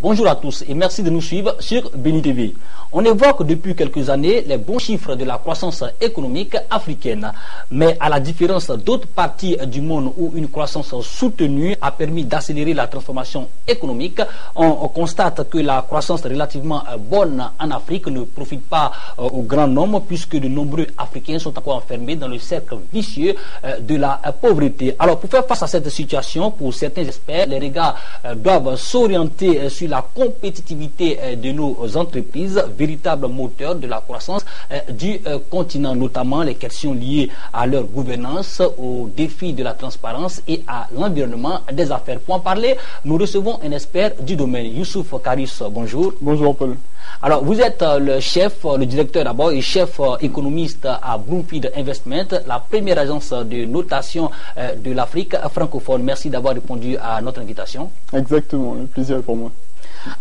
Bonjour à tous et merci de nous suivre sur Béni TV. On évoque depuis quelques années les bons chiffres de la croissance économique africaine. Mais à la différence d'autres parties du monde où une croissance soutenue a permis d'accélérer la transformation économique, on constate que la croissance relativement bonne en Afrique ne profite pas au grand nombre puisque de nombreux Africains sont encore enfermés dans le cercle vicieux de la pauvreté. Alors pour faire face à cette situation, pour certains experts, les regards doivent s'orienter sur la compétitivité de nos entreprises, véritable moteur de la croissance du continent, notamment les questions liées à leur gouvernance, aux défis de la transparence et à l'environnement des affaires. Pour en parler, nous recevons un expert du domaine, Youssouf Karis. Bonjour. Bonjour Paul. Alors, vous êtes le directeur d'abord et chef économiste à Bloomfield Investment, la première agence de notation de l'Afrique francophone. Merci d'avoir répondu à notre invitation. Exactement, le plaisir est pour moi.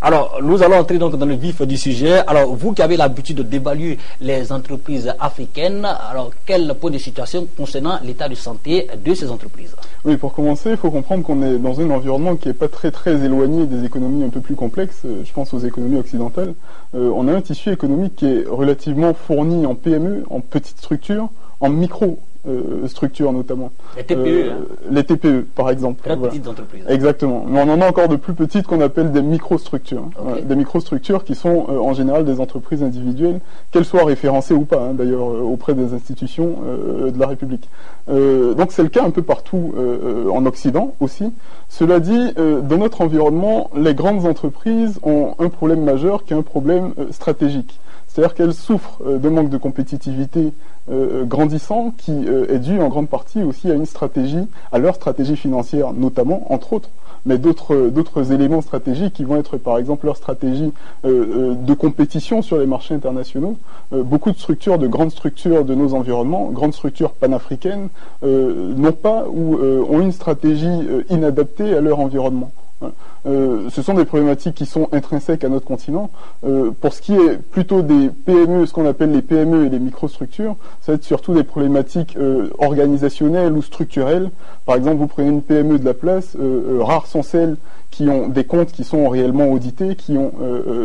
Alors, nous allons entrer donc dans le vif du sujet. Alors, vous qui avez l'habitude d'évaluer les entreprises africaines, alors quel point de situation concernant l'état de santé de ces entreprises? Oui, pour commencer, il faut comprendre qu'on est dans un environnement qui n'est pas très éloigné des économies un peu plus complexes. Je pense aux économies occidentales. On a un tissu économique qui est relativement fourni en PME, en petites structures, en micro structures notamment. Les TPE, les TPE par exemple. Très petites entreprises. Exactement. Mais on en a encore de plus petites qu'on appelle des microstructures. Okay. Des microstructures qui sont en général des entreprises individuelles, qu'elles soient référencées ou pas, d'ailleurs auprès des institutions de la République. Donc c'est le cas un peu partout en Occident aussi. Cela dit, dans notre environnement, les grandes entreprises ont un problème majeur qui est un problème stratégique. C'est-à-dire qu'elles souffrent d'un manque de compétitivité grandissant qui est dû en grande partie aussi à une stratégie, à leur stratégie financière notamment, entre autres, mais d'autres éléments stratégiques qui vont être par exemple leur stratégie de compétition sur les marchés internationaux. Beaucoup de structures, de grandes structures de nos environnements, grandes structures panafricaines, n'ont pas ou ont une stratégie inadaptée à leur environnement. Ce sont des problématiques qui sont intrinsèques à notre continent. Pour ce qui est plutôt des PME, ce qu'on appelle les PME et les microstructures, ça va être surtout des problématiques organisationnelles ou structurelles. Par exemple, vous prenez une PME de la place, rares sont celles qui ont des comptes qui sont réellement audités, qui ont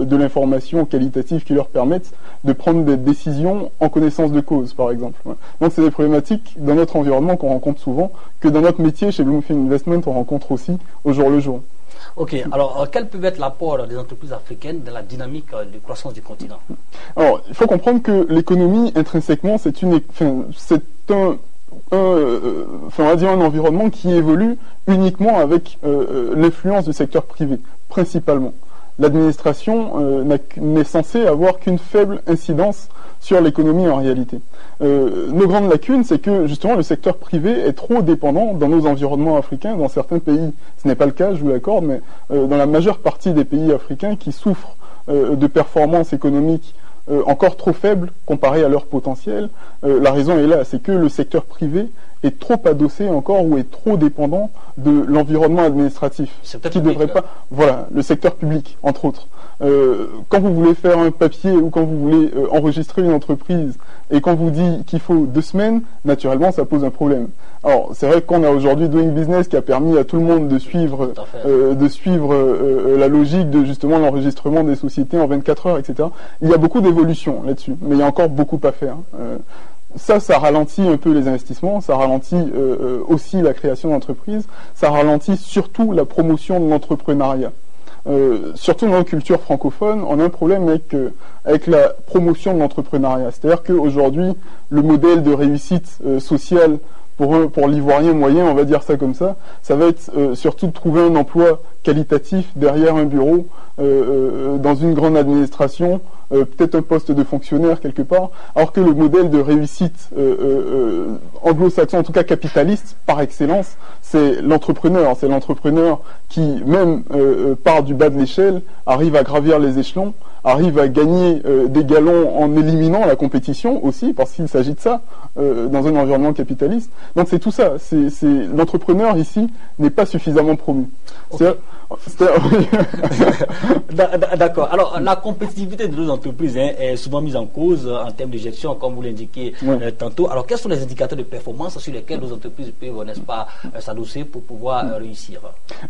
de l'information qualitative qui leur permettent de prendre des décisions en connaissance de cause, par exemple. Donc c'est des problématiques dans notre environnement qu'on rencontre souvent, que dans notre métier chez Bloomfield Investment on rencontre aussi au jour le jour. Ok, alors quel peut être l'apport des entreprises africaines dans la dynamique de croissance du continent? Alors, il faut comprendre que l'économie, intrinsèquement, c'est on va dire un environnement qui évolue uniquement avec l'influence du secteur privé, principalement. L'administration n'est censée avoir qu'une faible incidence sur l'économie en réalité. Nos grandes lacunes, c'est que justement le secteur privé est trop dépendant dans nos environnements africains, dans certains pays. Ce n'est pas le cas, je vous l'accorde, mais dans la majeure partie des pays africains qui souffrent de performances économiques encore trop faibles comparées à leur potentiel. La raison est là, c'est que le secteur privé est trop adossé encore ou est trop dépendant de l'environnement administratif. Qui devrait pas. Voilà, le secteur public, entre autres. Quand vous voulez faire un papier ou quand vous voulez enregistrer une entreprise et qu'on vous dit qu'il faut 2 semaines, naturellement ça pose un problème. Alors c'est vrai qu'on a aujourd'hui Doing Business qui a permis à tout le monde de suivre la logique de justement l'enregistrement des sociétés en 24 heures, etc. Il y a beaucoup d'évolution là-dessus, mais il y a encore beaucoup à faire. Ça ralentit un peu les investissements, ça ralentit aussi la création d'entreprises, ça ralentit surtout la promotion de l'entrepreneuriat. Surtout dans nos cultures francophones, on a un problème avec la promotion de l'entrepreneuriat. C'est-à-dire qu'aujourd'hui, le modèle de réussite sociale pour l'ivoirien moyen, on va dire ça comme ça va être surtout de trouver un emploi qualitatif derrière un bureau, dans une grande administration, peut-être un poste de fonctionnaire quelque part, alors que le modèle de réussite anglo-saxon, en tout cas capitaliste par excellence, c'est l'entrepreneur. C'est l'entrepreneur qui, même part du bas de l'échelle, arrive à gravir les échelons, arrive à gagner des galons en éliminant la compétition aussi, parce qu'il s'agit de ça dans un environnement capitaliste. Donc c'est tout ça. L'entrepreneur ici n'est pas suffisamment promu. Okay. D'accord. Alors, la compétitivité de nos entreprises est souvent mise en cause en termes de gestion, comme vous l'indiquez tantôt. Alors, quels sont les indicateurs de performance sur lesquels nos entreprises peuvent, n'est-ce pas, s'adosser pour pouvoir réussir?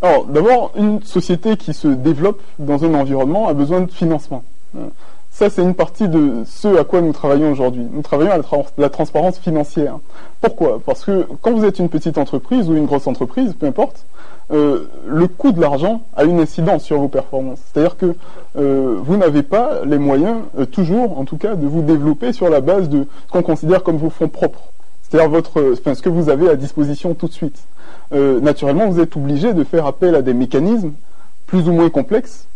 Alors, d'abord, une société qui se développe dans un environnement a besoin de financement. Ça, c'est une partie de ce à quoi nous travaillons aujourd'hui. Nous travaillons à la transparence financière. Pourquoi? Parce que quand vous êtes une petite entreprise ou une grosse entreprise, peu importe, le coût de l'argent a une incidence sur vos performances. C'est-à-dire que vous n'avez pas les moyens, toujours en tout cas, de vous développer sur la base de ce qu'on considère comme vos fonds propres. C'est-à-dire ce que vous avez à disposition tout de suite. Naturellement, vous êtes obligé de faire appel à des mécanismes plus ou moins complexes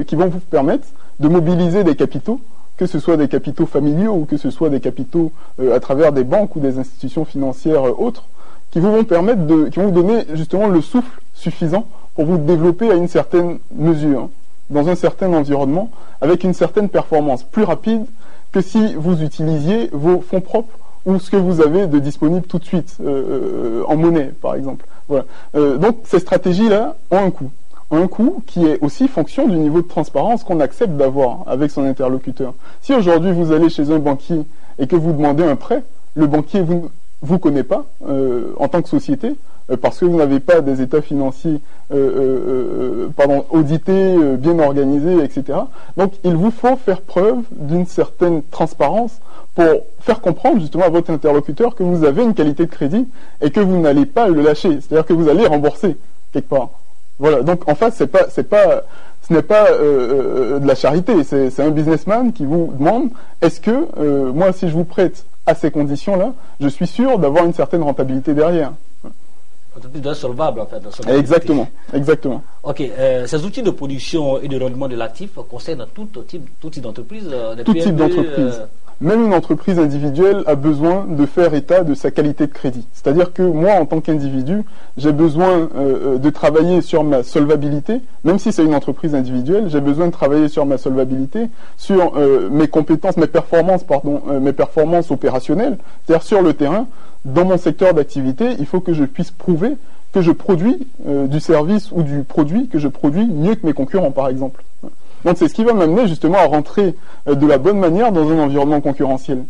qui vont vous permettre de mobiliser des capitaux, que ce soit des capitaux familiaux ou que ce soit des capitaux à travers des banques ou des institutions financières autres, qui vous vont permettre qui vont vous donner justement le souffle suffisant pour vous développer à une certaine mesure, dans un certain environnement, avec une certaine performance plus rapide que si vous utilisiez vos fonds propres ou ce que vous avez de disponible tout de suite, en monnaie par exemple. Voilà. Donc ces stratégies-là ont un coût. Un coût qui est aussi fonction du niveau de transparence qu'on accepte d'avoir avec son interlocuteur. Si aujourd'hui vous allez chez un banquier et que vous demandez un prêt, le banquier vous connaît pas en tant que société parce que vous n'avez pas des états financiers audités, bien organisés, etc. Donc il vous faut faire preuve d'une certaine transparence pour faire comprendre justement à votre interlocuteur que vous avez une qualité de crédit et que vous n'allez pas le lâcher, c'est-à-dire que vous allez rembourser quelque part. Voilà, donc en fait, ce n'est pas de la charité, c'est un businessman qui vous demande, est-ce que moi, si je vous prête à ces conditions-là, je suis sûr d'avoir une certaine rentabilité derrière. Entreprise doit être solvable en fait. Exactement. Ok, ces outils de production et de rendement de l'actif concernent tout type d'entreprise. Tout type d'entreprise. Même une entreprise individuelle a besoin de faire état de sa qualité de crédit. C'est-à-dire que moi, en tant qu'individu, j'ai besoin de travailler sur ma solvabilité, même si c'est une entreprise individuelle, j'ai besoin de travailler sur ma solvabilité, sur mes compétences, mes performances opérationnelles, c'est-à-dire sur le terrain, dans mon secteur d'activité, il faut que je puisse prouver que je produis du service ou du produit que je produis mieux que mes concurrents, par exemple. Donc c'est ce qui va m'amener justement à rentrer de la bonne manière dans un environnement concurrentiel.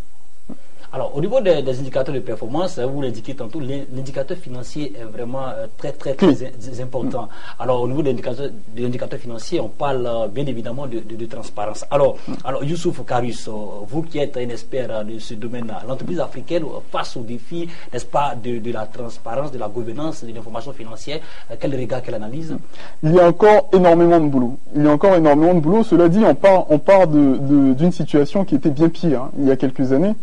Alors, au niveau des indicateurs de performance, vous l'indiquez tantôt, l'indicateur financier est vraiment très important. Alors, au niveau des indicateurs financiers, on parle bien évidemment de transparence. Alors, Youssouf Karis, vous qui êtes un expert de ce domaine-là, l'entreprise africaine face au défi, n'est-ce pas, de la transparence, de la gouvernance, de l'information financière, quel regard, quelle analyse? Il y a encore énormément de boulot. Cela dit, on part d'une situation qui était bien pire il y a quelques années.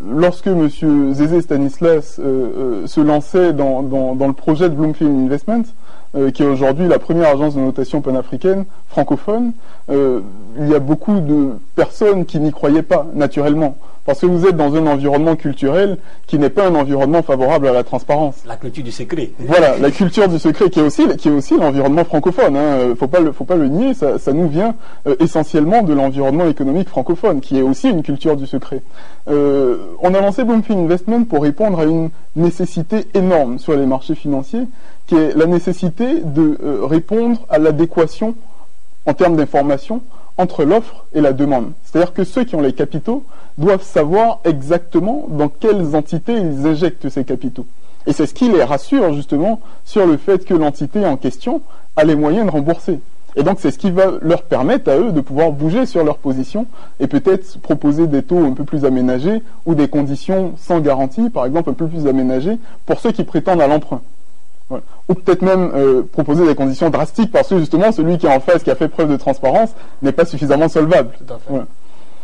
Lorsque M. Zézé Stanislas se lançait dans le projet de Bloomfield Investment, qui est aujourd'hui la première agence de notation panafricaine francophone, il y a beaucoup de personnes qui n'y croyaient pas, naturellement. Parce que vous êtes dans un environnement culturel qui n'est pas un environnement favorable à la transparence. La culture du secret. Voilà, la culture du secret qui est aussi l'environnement francophone. Faut pas le nier, ça nous vient essentiellement de l'environnement économique francophone, qui est aussi une culture du secret. On a lancé Bloomfield Investment pour répondre à une nécessité énorme sur les marchés financiers, qui est la nécessité de répondre à l'adéquation en termes d'information entre l'offre et la demande. C'est-à-dire que ceux qui ont les capitaux doivent savoir exactement dans quelles entités ils injectent ces capitaux. Et c'est ce qui les rassure justement sur le fait que l'entité en question a les moyens de rembourser. Et donc c'est ce qui va leur permettre à eux de pouvoir bouger sur leur position et peut-être proposer des taux un peu plus aménagés ou des conditions sans garantie, par exemple un peu plus aménagées pour ceux qui prétendent à l'emprunt. Voilà. Ou peut-être même proposer des conditions drastiques parce que justement celui qui est en face, qui a fait preuve de transparence, n'est pas suffisamment solvable. Tout à fait. Voilà.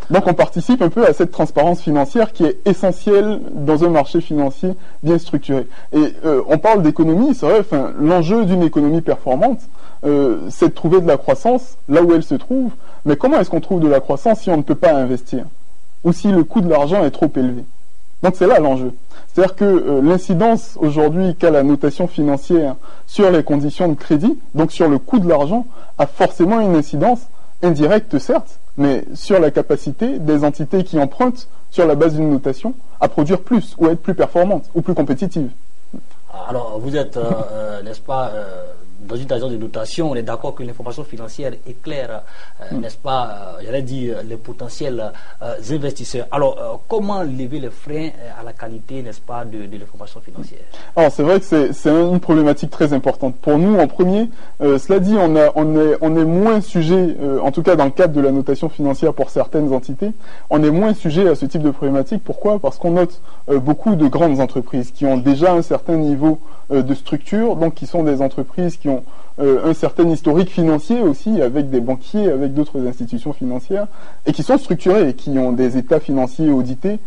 Donc on participe un peu à cette transparence financière qui est essentielle dans un marché financier bien structuré. Et on parle d'économie, c'est vrai, l'enjeu d'une économie performante, c'est de trouver de la croissance là où elle se trouve. Mais comment est-ce qu'on trouve de la croissance si on ne peut pas investir? Ou si le coût de l'argent est trop élevé? Donc c'est là l'enjeu. C'est-à-dire que l'incidence aujourd'hui qu'a la notation financière sur les conditions de crédit, donc sur le coût de l'argent, a forcément une incidence indirecte certes, mais sur la capacité des entités qui empruntent sur la base d'une notation à produire plus ou à être plus performantes ou plus compétitives. Alors, vous êtes, n'est-ce pas, dans une agence de notation, on est d'accord que l'information financière éclaire, n'est-ce pas, j'allais dire, les potentiels investisseurs. Alors, comment lever les freins à la qualité, n'est-ce pas, de l'information financière? Alors, c'est vrai que c'est une problématique très importante. Pour nous, en premier, cela dit, on est moins sujet, en tout cas dans le cadre de la notation financière pour certaines entités, on est moins sujet à ce type de problématique. Pourquoi? Parce qu'on note beaucoup de grandes entreprises qui ont déjà un certain niveau de structure, donc qui sont des entreprises qui ont un certain historique financier aussi, avec des banquiers, avec d'autres institutions financières, et qui sont structurées, qui ont des états financiers audités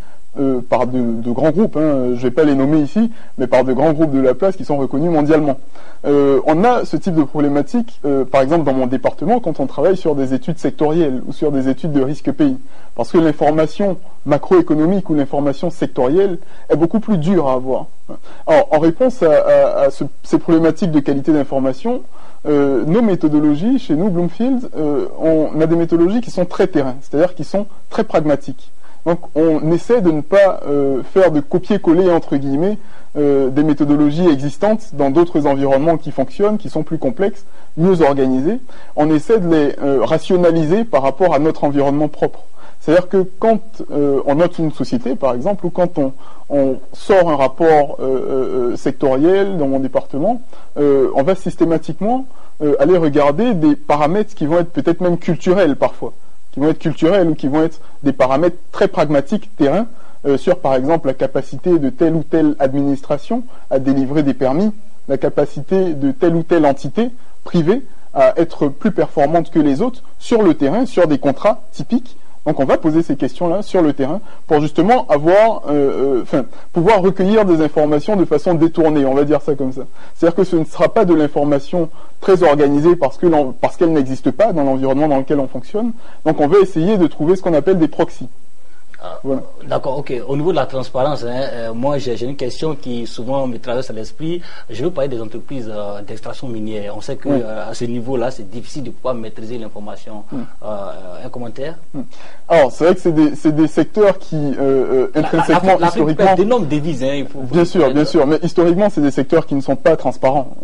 par de grands groupes, je ne vais pas les nommer ici, mais par de grands groupes de la place qui sont reconnus mondialement. On a ce type de problématique, par exemple dans mon département, quand on travaille sur des études sectorielles ou sur des études de risque pays. Parce que l'information macroéconomique ou l'information sectorielle est beaucoup plus dure à avoir. Alors, en réponse à ces problématiques de qualité d'information, nos méthodologies, chez nous, Bloomfield, on a des méthodologies qui sont très terrain, c'est-à-dire qui sont très pragmatiques. Donc on essaie de ne pas faire de copier-coller entre guillemets des méthodologies existantes dans d'autres environnements qui fonctionnent, qui sont plus complexes, mieux organisés. On essaie de les rationaliser par rapport à notre environnement propre. C'est-à-dire que quand on note une société, par exemple, ou quand on sort un rapport sectoriel dans mon département, on va systématiquement aller regarder des paramètres qui vont être peut-être même culturels parfois, qui vont être culturels ou qui vont être des paramètres très pragmatiques terrain sur par exemple la capacité de telle ou telle administration à délivrer des permis, la capacité de telle ou telle entité privée à être plus performante que les autres sur le terrain, sur des contrats typiques. Donc on va poser ces questions-là sur le terrain pour justement pouvoir recueillir des informations de façon détournée, on va dire ça comme ça. C'est-à-dire que ce ne sera pas de l'information très organisée parce qu'elle n'existe pas dans l'environnement dans lequel on fonctionne. Donc on va essayer de trouver ce qu'on appelle des proxys. Voilà. D'accord, ok. Au niveau de la transparence, moi j'ai une question qui souvent me traverse à l'esprit. Je veux parler des entreprises d'extraction minière. On sait que à ce niveau-là, c'est difficile de pouvoir maîtriser l'information. Un commentaire? Alors, c'est vrai que c'est des secteurs qui, intrinsèquement, historiquement... d'énormes devises, bien sûr, mais historiquement, c'est des secteurs qui ne sont pas transparents.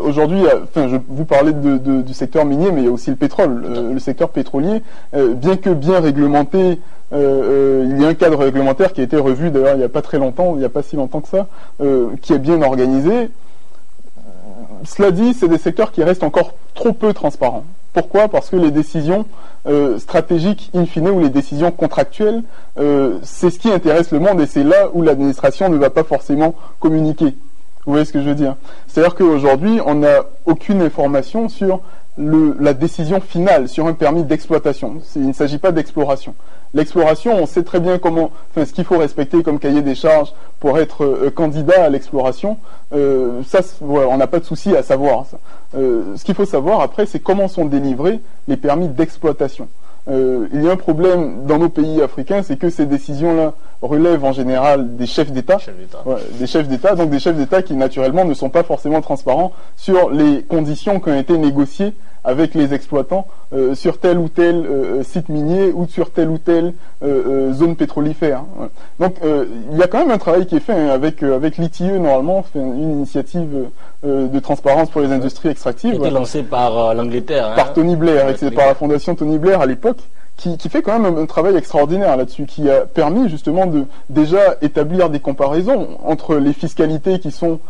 Aujourd'hui, je vous parlais du secteur minier, mais il y a aussi le pétrole. Le secteur pétrolier, bien que bien réglementé, il y a un cadre réglementaire qui a été revu d'ailleurs il n'y a pas très longtemps, il n'y a pas si longtemps que ça, qui est bien organisé. Cela dit, c'est des secteurs qui restent encore trop peu transparents. Pourquoi? Parce que les décisions stratégiques in fine ou les décisions contractuelles, c'est ce qui intéresse le monde et c'est là où l'administration ne va pas forcément communiquer. Vous voyez ce que je veux dire? C'est-à-dire qu'aujourd'hui, on n'a aucune information sur la décision finale, sur un permis d'exploitation. Il ne s'agit pas d'exploration. L'exploration, on sait très bien ce qu'il faut respecter comme cahier des charges pour être candidat à l'exploration. On n'a pas de souci à savoir ça. Ce qu'il faut savoir après, c'est comment sont délivrés les permis d'exploitation. Il y a un problème dans nos pays africains, c'est que ces décisions-là relèvent en général des chefs d'État. Des chefs d'État, donc des chefs d'État qui naturellement ne sont pas forcément transparents sur les conditions qui ont été négociées avec les exploitants sur tel ou tel site minier ou sur telle ou telle zone pétrolifère. Donc il y a quand même un travail qui est fait avec l'ITIE normalement, une initiative de transparence pour les industries extractives. Qui a été lancée par l'Angleterre. Par Tony Blair, par la fondation Tony Blair à l'époque. Qui fait quand même un travail extraordinaire là-dessus, qui a permis justement de déjà établir des comparaisons entre les fiscalités qui sont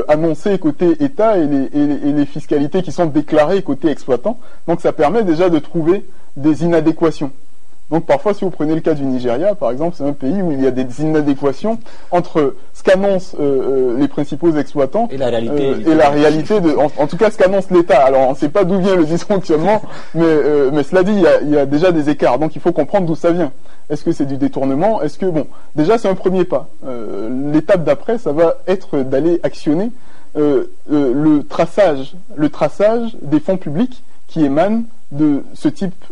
annoncées côté État et les fiscalités qui sont déclarées côté exploitant. Donc ça permet déjà de trouver des inadéquations. Donc parfois, si vous prenez le cas du Nigeria, par exemple, c'est un pays où il y a des inadéquations entre ce qu'annoncent les principaux exploitants et la réalité, en tout cas ce qu'annonce l'État. Alors on ne sait pas d'où vient le dysfonctionnement, mais cela dit, il y a déjà des écarts. Donc il faut comprendre d'où ça vient. Est-ce que c'est du détournement? Est-ce que déjà c'est un premier pas. L'étape d'après, ça va être d'aller actionner le traçage des fonds publics qui émanent de ce type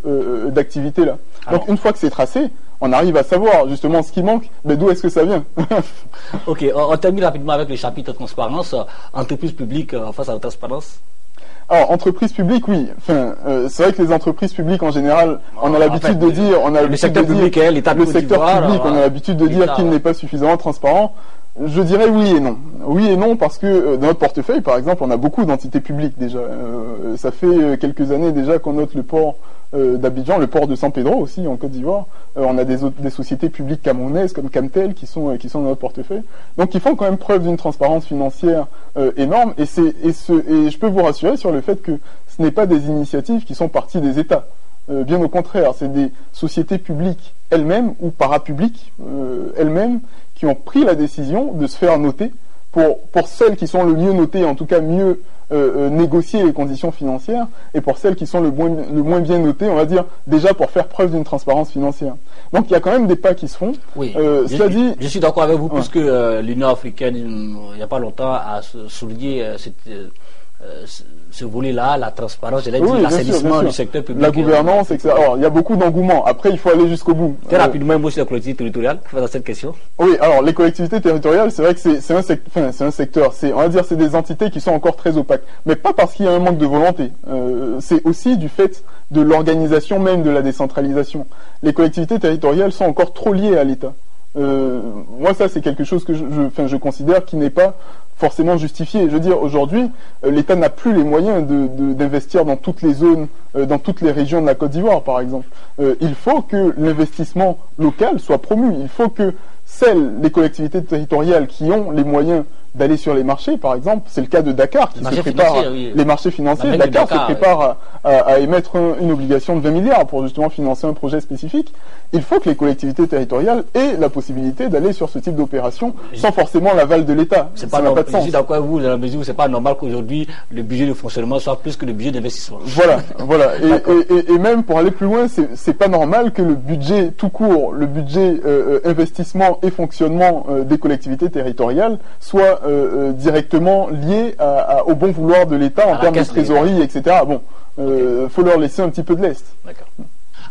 d'activité-là. Donc une fois que c'est tracé, on arrive à savoir justement ce qui manque, mais d'où est-ce que ça vient. Ok, on termine rapidement avec le chapitre transparence, entreprise publique face à la transparence. Alors, entreprises publiques, oui. Enfin, c'est vrai que les entreprises publiques, en général, on a l'habitude de dire, le secteur public, l'État de le secteur public, on a l'habitude de dire qu'il n'est pas suffisamment transparent. Je dirais oui et non. Oui et non parce que dans notre portefeuille, par exemple, on a beaucoup d'entités publiques déjà. Ça fait quelques années déjà qu'on note le port d'Abidjan, le port de San Pedro aussi en Côte d'Ivoire. On a des sociétés publiques camerounaises comme Camtel qui sont dans notre portefeuille. Donc ils font quand même preuve d'une transparence financière énorme et je peux vous rassurer sur le fait que ce n'est pas des initiatives qui sont parties des États. Bien au contraire, c'est des sociétés publiques elles-mêmes ou parapubliques elles-mêmes qui ont pris la décision de se faire noter pour celles qui sont le mieux notées, en tout cas mieux négocier les conditions financières, et pour celles qui sont le moins bien notées, on va dire, déjà pour faire preuve d'une transparence financière. Donc il y a quand même des pas qui se font. Oui, je suis d'accord avec vous, puisque l'Union africaine, il n'y a pas longtemps, a souligné ce volet-là, la transparence, l'assainissement du secteur public. La gouvernance, etc. Alors, il y a beaucoup d'engouement. Après, il faut aller jusqu'au bout. Très rapidement, moi, sur la collectivité territoriale, face à cette question. Oui, alors, les collectivités territoriales, c'est vrai que c'est un secteur, on va dire, c'est des entités qui sont encore très opaques. Mais pas parce qu'il y a un manque de volonté. C'est aussi du fait de l'organisation même de la décentralisation. Les collectivités territoriales sont encore trop liées à l'État. Moi, ça, c'est quelque chose que je considère qui n'est pas forcément justifié. Je veux dire, aujourd'hui, l'État n'a plus les moyens d'investir dans toutes les zones, dans toutes les régions de la Côte d'Ivoire, par exemple. Il faut que l'investissement local soit promu. Il faut que les collectivités territoriales qui ont les moyens d'aller sur les marchés, par exemple, c'est le cas de Dakar qui se prépare, les marchés financiers, Dakar se prépare à émettre une obligation de 20 milliards pour justement financer un projet spécifique. Il faut que les collectivités territoriales aient la possibilité d'aller sur ce type d'opération sans forcément l'aval de l'État. Ça n'a pas de sens. Je suis d'accord avec vous, dans la mesure où c'est pas normal qu'aujourd'hui le budget de fonctionnement soit plus que le budget d'investissement. Voilà. Et même pour aller plus loin, c'est pas normal que le budget tout court, le budget investissement et fonctionnement des collectivités territoriales soit directement lié au bon vouloir de l'État en termes de trésorerie, etc. Bon, faut leur laisser un petit peu de lest. D'accord.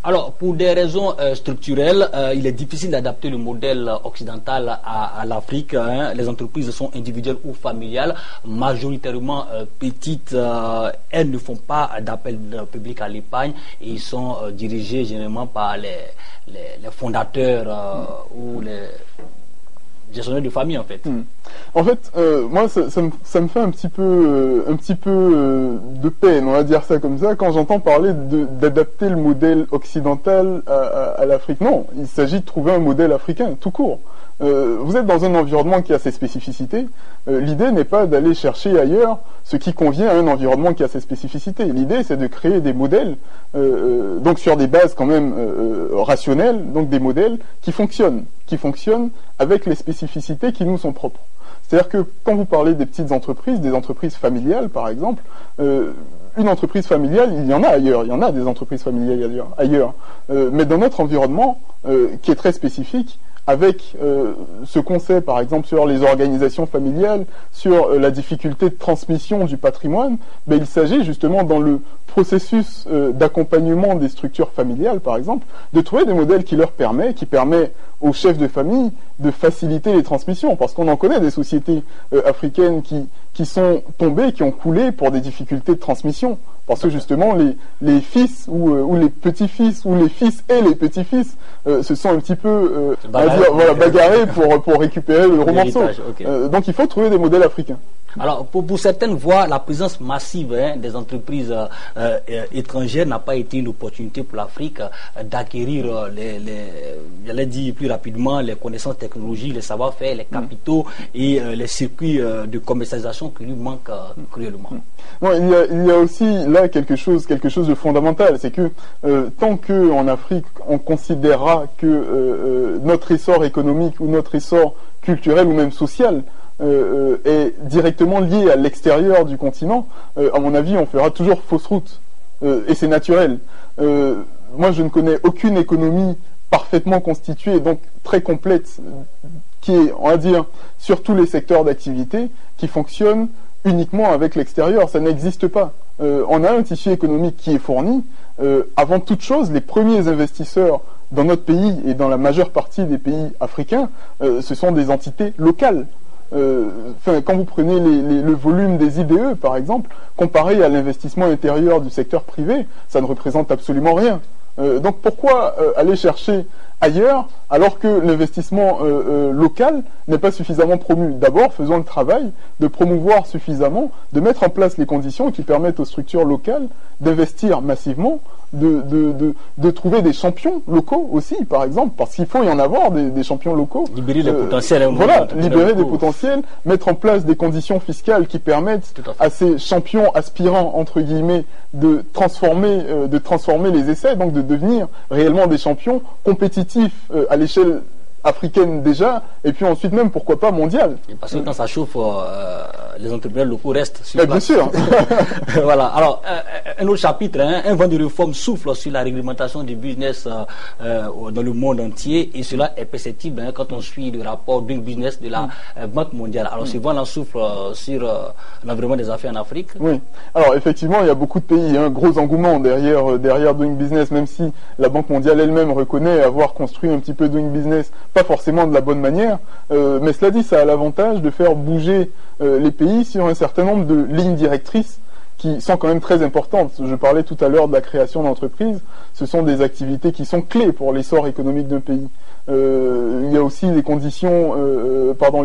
Alors, pour des raisons structurelles, il est difficile d'adapter le modèle occidental à l'Afrique. Les entreprises sont individuelles ou familiales, majoritairement petites. Elles ne font pas d'appel public à l'épargne et ils sont dirigées généralement par les fondateurs ou les gestionnaire de famille en fait. En fait, moi ça me fait un petit peu de peine, on va dire ça comme ça, quand j'entends parler d'adapter le modèle occidental à l'Afrique. Non, il s'agit de trouver un modèle africain, tout court. Vous êtes dans un environnement qui a ses spécificités. L'idée n'est pas d'aller chercher ailleurs ce qui convient à un environnement qui a ses spécificités. L'idée, c'est de créer des modèles, donc sur des bases quand même rationnelles, donc des modèles qui fonctionnent avec les spécificités qui nous sont propres. C'est-à-dire que quand vous parlez des petites entreprises, des entreprises familiales par exemple, une entreprise familiale, il y en a ailleurs, il y en a des entreprises familiales ailleurs, mais dans notre environnement qui est très spécifique, avec ce qu'on sait par exemple sur les organisations familiales, sur la difficulté de transmission du patrimoine, il s'agit justement dans le processus d'accompagnement des structures familiales par exemple, de trouver des modèles qui permet aux chefs de famille de faciliter les transmissions, parce qu'on en connaît des sociétés africaines qui sont tombées, qui ont coulé pour des difficultés de transmission, parce que justement les fils ou les petits-fils ou les fils et les petits-fils se sont un petit peu bagarrés pour récupérer le gros morceau. Okay. Donc il faut trouver des modèles africains. Alors, pour certaines voix, la présence massive des entreprises étrangères n'a pas été une opportunité pour l'Afrique d'acquérir j'allais dire plus rapidement, les connaissances technologiques, les savoir-faire, les capitaux et les circuits de commercialisation qui lui manquent cruellement. Non, il y a aussi là quelque chose de fondamental, c'est que tant qu'en Afrique on considérera que notre essor économique ou notre essor culturel ou même social est directement lié à l'extérieur du continent, à mon avis, on fera toujours fausse route. Et c'est naturel. Moi, je ne connais aucune économie parfaitement constituée, donc très complète, qui est, on va dire, sur tous les secteurs d'activité, qui fonctionne uniquement avec l'extérieur. Ça n'existe pas. On a un tissu économique qui est fourni. Avant toute chose, les premiers investisseurs dans notre pays et dans la majeure partie des pays africains, ce sont des entités locales. Quand vous prenez le volume des IDE, par exemple, comparé à l'investissement intérieur du secteur privé, ça ne représente absolument rien. Donc pourquoi aller chercher ailleurs alors que l'investissement local n'est pas suffisamment promu? D'abord, faisons le travail de promouvoir suffisamment, de mettre en place les conditions qui permettent aux structures locales d'investir massivement, de trouver des champions locaux aussi, par exemple, parce qu'il faut y en avoir des champions locaux. Libérer les potentiels. Voilà, libérer des potentiels, mettre en place des conditions fiscales qui permettent à ces champions aspirants, entre guillemets, de transformer les essais, donc de devenir réellement des champions compétitifs à l'échelle africaine déjà, et puis ensuite même, pourquoi pas, mondiale. Parce que quand ça chauffe, les entrepreneurs locaux restent sur place. Bien sûr. Voilà. Alors, un autre chapitre, un vent de réforme souffle sur la réglementation du business dans le monde entier, et cela est perceptible quand on suit le rapport Doing Business de la Banque mondiale. Alors, ce vent-là souffle sur l'environnement des affaires en Afrique. Oui. Alors, effectivement, il y a beaucoup de pays, gros engouement derrière Doing Business, même si la Banque mondiale elle-même reconnaît avoir construit un petit peu Doing Business, pas forcément de la bonne manière, mais cela dit, ça a l'avantage de faire bouger les pays sur un certain nombre de lignes directrices qui sont quand même très importantes. Je parlais tout à l'heure de la création d'entreprises. Ce sont des activités qui sont clés pour l'essor économique d'un pays. Il y a aussi les conditions,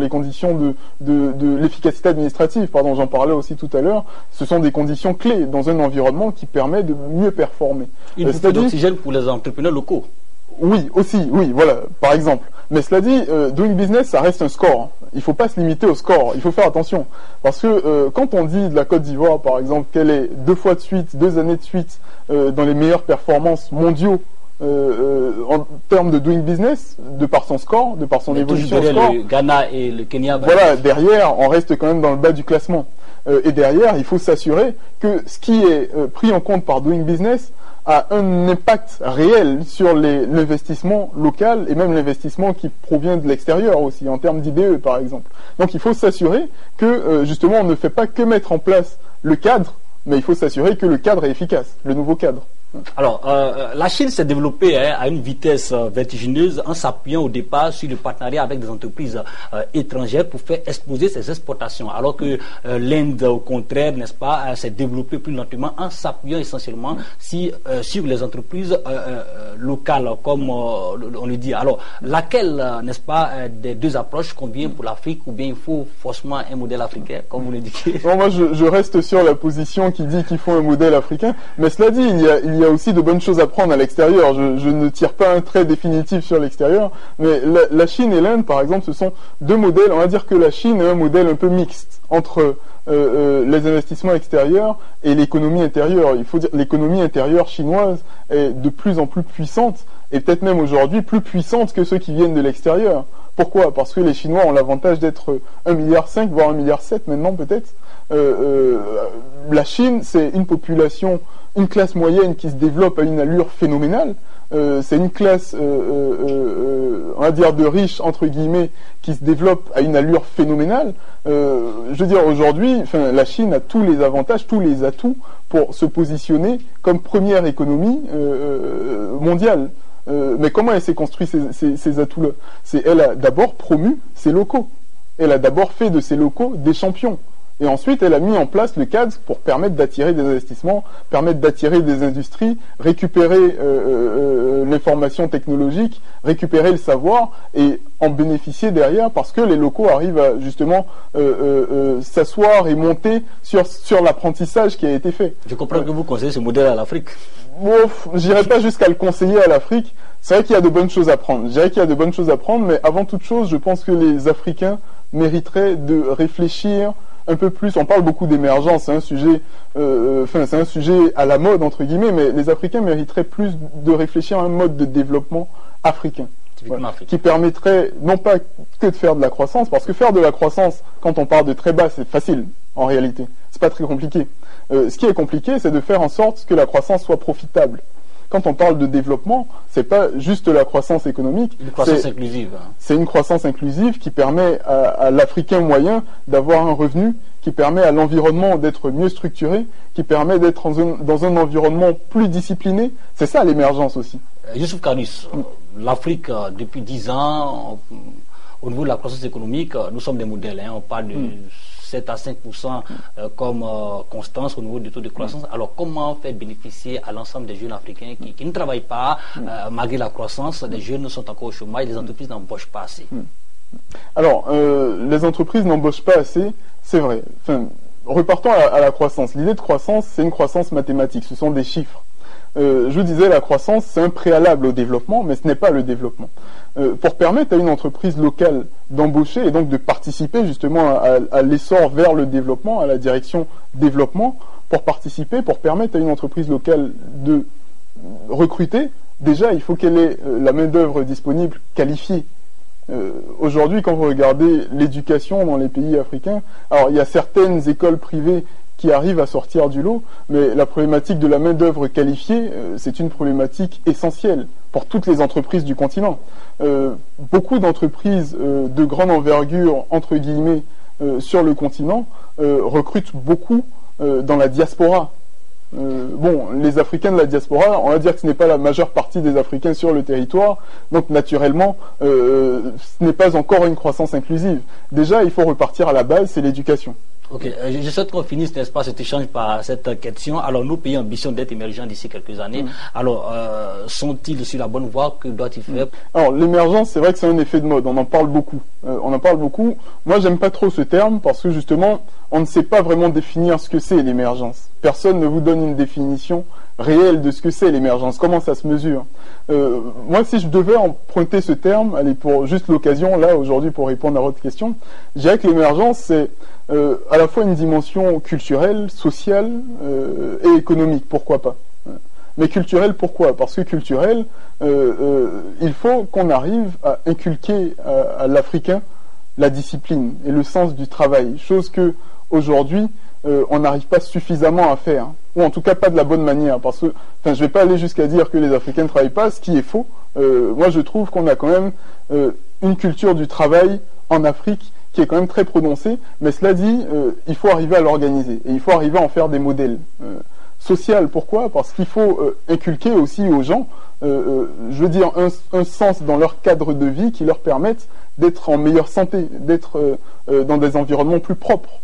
les conditions de l'efficacité administrative. J'en parlais aussi tout à l'heure. Ce sont des conditions clés dans un environnement qui permet de mieux performer. Une bouffée d'oxygène pour les entrepreneurs locaux. Oui, aussi, oui, voilà, par exemple. Mais cela dit, Doing Business, ça reste un score. Il ne faut pas se limiter au score, il faut faire attention. Parce que quand on dit de la Côte d'Ivoire, par exemple, qu'elle est 2 années de suite, dans les meilleures performances mondiaux en termes de Doing Business, de par son score, de par son évolution au score. Le Ghana et le Kenya. Voilà, derrière, on reste quand même dans le bas du classement. Et derrière, il faut s'assurer que ce qui est pris en compte par Doing Business a un impact réel sur l'investissement local et même l'investissement qui provient de l'extérieur aussi, en termes d'IDE par exemple. Donc il faut s'assurer que justement on ne fait pas que mettre en place le cadre, mais il faut s'assurer que le cadre est efficace, le nouveau cadre. Alors, la Chine s'est développée à une vitesse vertigineuse en s'appuyant au départ sur le partenariat avec des entreprises étrangères pour faire exploser ses exportations, alors que l'Inde, au contraire, n'est-ce pas, s'est développée plus lentement en s'appuyant essentiellement sur les entreprises locales, comme on le dit. Alors, laquelle, n'est-ce pas, des deux approches convient pour l'Afrique, ou bien il faut forcément un modèle africain, comme vous l'indiquez? Bon, moi, je reste sur la position qui dit qu'il faut un modèle africain, mais cela dit, il y a aussi de bonnes choses à prendre à l'extérieur. Je ne tire pas un trait définitif sur l'extérieur, mais la Chine et l'Inde, par exemple, ce sont deux modèles. On va dire que la Chine est un modèle un peu mixte entre les investissements extérieurs et l'économie intérieure. Il faut dire l'économie intérieure chinoise est de plus en plus puissante, et peut-être même aujourd'hui plus puissante que ceux qui viennent de l'extérieur. Pourquoi? Parce que les Chinois ont l'avantage d'être 1,5 milliard, voire 1,7 milliard maintenant peut-être. La Chine, c'est une population, une classe moyenne qui se développe à une allure phénoménale. C'est une classe, on va dire, de riches, entre guillemets, qui se développe à une allure phénoménale. Je veux dire, aujourd'hui, la Chine a tous les avantages, tous les atouts pour se positionner comme première économie mondiale. Mais comment elle s'est construite ces atouts-là? Elle a d'abord promu ses locaux. Elle a d'abord fait de ses locaux des champions. Et ensuite, elle a mis en place le cadre pour permettre d'attirer des investissements, permettre d'attirer des industries, récupérer l'information technologique, récupérer le savoir et en bénéficier derrière, parce que les locaux arrivent à justement s'asseoir et monter sur l'apprentissage qui a été fait. Je comprends que vous conseillez ce modèle à l'Afrique. Bon, j'irai pas jusqu'à le conseiller à l'Afrique. C'est vrai qu'il y a de bonnes choses à prendre. Je dirais qu'il y a de bonnes choses à prendre, mais avant toute chose, je pense que les Africains mériteraient de réfléchir un peu plus. On parle beaucoup d'émergence, c'est un sujet, c'est un sujet à la mode entre guillemets, mais les Africains mériteraient plus de réfléchir à un mode de développement africain, qui permettrait non pas que de faire de la croissance, parce que faire de la croissance quand on part de très bas, c'est facile en réalité, c'est pas très compliqué. Ce qui est compliqué, c'est de faire en sorte que la croissance soit profitable. Quand on parle de développement, c'est pas juste la croissance économique. Une croissance inclusive. C'est une croissance inclusive qui permet à l'Africain moyen d'avoir un revenu, qui permet à l'environnement d'être mieux structuré, qui permet d'être dans un environnement plus discipliné. C'est ça l'émergence aussi. Youssouf Khamis, l'Afrique, depuis 10 ans, au niveau de la croissance économique, nous sommes des modèles. On parle de 7 à 5% comme constance au niveau du taux de croissance. Alors, comment faire bénéficier à l'ensemble des jeunes africains qui ne travaillent pas, malgré la croissance, les jeunes sont encore au chômage, les entreprises n'embauchent pas assez? Alors, les entreprises n'embauchent pas assez, c'est vrai. Enfin, repartons à la croissance. L'idée de croissance, c'est une croissance mathématique, ce sont des chiffres. Je vous disais, la croissance, c'est un préalable au développement, mais ce n'est pas le développement. Pour permettre à une entreprise locale d'embaucher et donc de participer justement à l'essor vers le développement, à la direction développement, pour permettre à une entreprise locale de recruter, déjà, il faut qu'elle ait la main-d'œuvre disponible qualifiée. Aujourd'hui, quand vous regardez l'éducation dans les pays africains, alors il y a certaines écoles privées qui arrivent à sortir du lot, mais la problématique de la main-d'œuvre qualifiée, c'est une problématique essentielle pour toutes les entreprises du continent. Beaucoup d'entreprises de grande envergure, entre guillemets, sur le continent, recrutent beaucoup dans la diaspora. Bon, les Africains de la diaspora, on va dire que ce n'est pas la majeure partie des Africains sur le territoire, donc naturellement, ce n'est pas encore une croissance inclusive. Déjà, il faut repartir à la base, c'est l'éducation. Ok, je souhaite qu'on finisse, n'est-ce pas, cet échange par cette question. Alors, nos pays ont ambition d'être émergents d'ici quelques années. Alors, sont-ils sur la bonne voie? Que doit-il faire? Alors, l'émergence, c'est vrai que c'est un effet de mode. On en parle beaucoup. Moi, j'aime pas trop ce terme parce que justement, on ne sait pas vraiment définir ce que c'est l'émergence. Personne ne vous donne une définition réelle de ce que c'est l'émergence. Comment ça se mesure? Moi, si je devais emprunter ce terme, allez, pour juste l'occasion, là, aujourd'hui, pour répondre à votre question, je dirais que l'émergence, c'est à la fois une dimension culturelle, sociale et économique, pourquoi pas. Mais culturelle, pourquoi? Parce que culturelle, il faut qu'on arrive à inculquer à l'Africain la discipline et le sens du travail, chose que aujourd'hui on n'arrive pas suffisamment à faire, ou en tout cas pas de la bonne manière, parce que, enfin, je vais pas aller jusqu'à dire que les Africains ne travaillent pas, ce qui est faux. Moi, je trouve qu'on a quand même une culture du travail en Afrique qui est quand même très prononcée, mais cela dit, il faut arriver à l'organiser, et il faut arriver à en faire des modèles. Social, pourquoi? Parce qu'il faut inculquer aussi aux gens, je veux dire, un sens dans leur cadre de vie qui leur permette d'être en meilleure santé, d'être dans des environnements plus propres.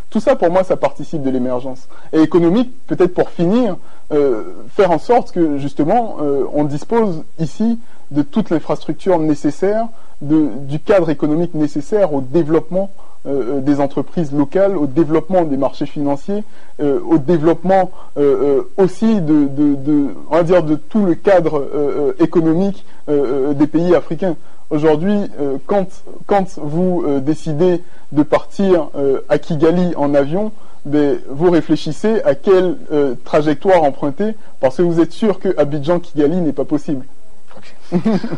Tout ça, pour moi, ça participe de l'émergence. Et économique, peut-être pour finir, faire en sorte que, justement, on dispose ici de toute l'infrastructure nécessaire, du cadre économique nécessaire au développement des entreprises locales, au développement des marchés financiers, au développement aussi on va dire, de tout le cadre économique des pays africains. Aujourd'hui, quand vous décidez de partir à Kigali en avion, vous réfléchissez à quelle trajectoire emprunter, parce que vous êtes sûr que Abidjan-Kigali n'est pas possible.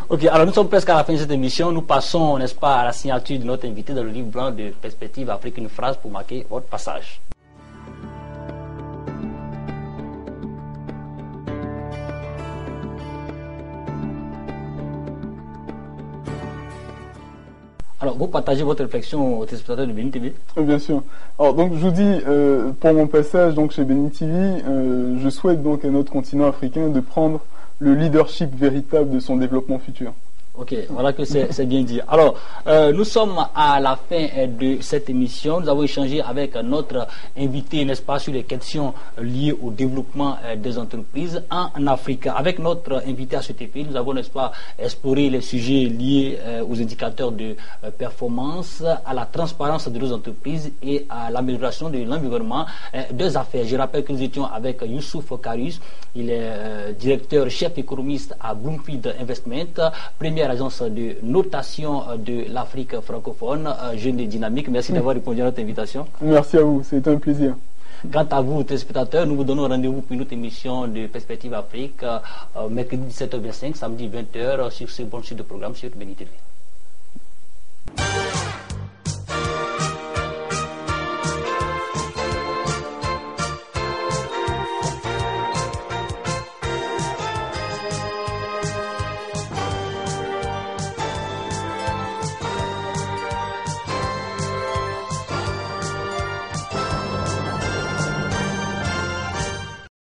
Ok, alors nous sommes presque à la fin de cette émission. Nous passons, n'est-ce pas, à la signature de notre invité dans le livre blanc de Perspective Afrique, une phrase pour marquer votre passage. Alors, vous partagez votre réflexion aux téléspectateurs de Bénin TV? Bien sûr. Alors, donc, je vous dis, pour mon passage donc, chez Bénin TV, je souhaite donc à notre continent africain de prendre le leadership véritable de son développement futur. Ok, voilà que c'est bien dit. Alors, nous sommes à la fin de cette émission. Nous avons échangé avec notre invité, n'est-ce pas, sur les questions liées au développement des entreprises en Afrique. Avec notre invité à cet effet, nous avons, n'est-ce pas, exploré les sujets liés aux indicateurs de performance, à la transparence de nos entreprises et à l'amélioration de l'environnement des affaires. Je rappelle que nous étions avec Youssouf Karius. Il est directeur chef économiste à Bloomfield Investment, première agence de notation de l'Afrique francophone, jeune et dynamique. Merci d'avoir répondu à notre invitation. Merci à vous, c'était un plaisir. Quant à vous, téléspectateurs, nous vous donnons rendez-vous pour une autre émission de Perspective Afrique, mercredi 17h25, samedi 20h, sur ce bon site de programme sur Bénin TV.